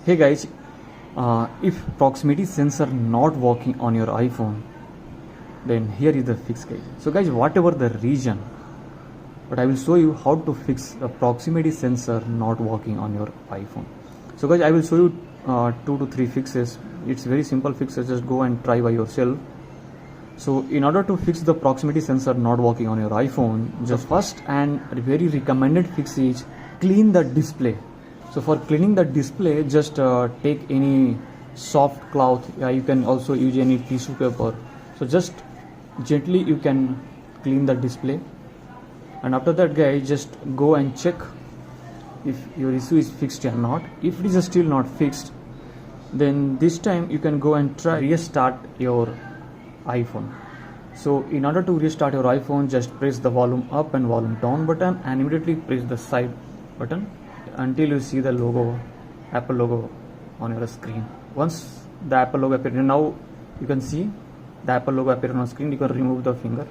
Hey guys, if proximity sensor not working on your iPhone, then here is the fix, guys. So guys, whatever the reason, but I will show you how to fix the proximity sensor not working on your iPhone. So guys, I will show you 2 to 3 fixes. It's very simple fixes, just go and try by yourself. So in order to fix the proximity sensor not working on your iPhone, just first and very recommended fix is clean the display. So for cleaning the display, just take any soft cloth. You can also use any tissue paper. So just gently you can clean the display, and after that, guys, just go and check if your issue is fixed or not. If it is still not fixed, then this time you can go and try restart your iPhone. So in order to restart your iPhone, just press the volume up and volume down button and immediately press the side button until you see the logo, Apple logo on your screen. Once the Apple logo appears, now you can see the Apple logo appear on screen. You can remove the finger,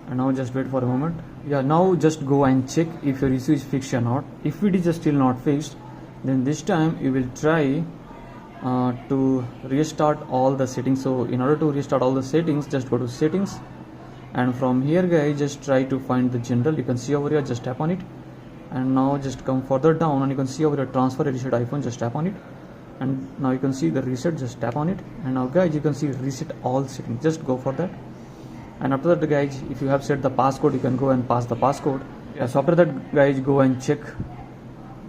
and now just wait for a moment. Yeah, now just go and check if your issue is fixed or not. If it is still not fixed, then this time you will try to restart all the settings. So in order to restart all the settings, just go to settings, and from here, guys, just try to find the general. You can see over here, just tap on it, and now just come further down and you can see over here transfer reset iPhone, just tap on it, and now you can see the reset, just tap on it, and now guys you can see reset all settings, just go for that. And after that, guys, if you have set the passcode, you can go and pass the passcode. Yeah, so after that, guys, go and check.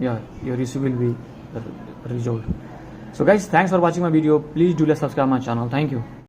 Yeah, your issue will be resolved. So guys, thanks for watching my video. Please do subscribe my channel. Thank you.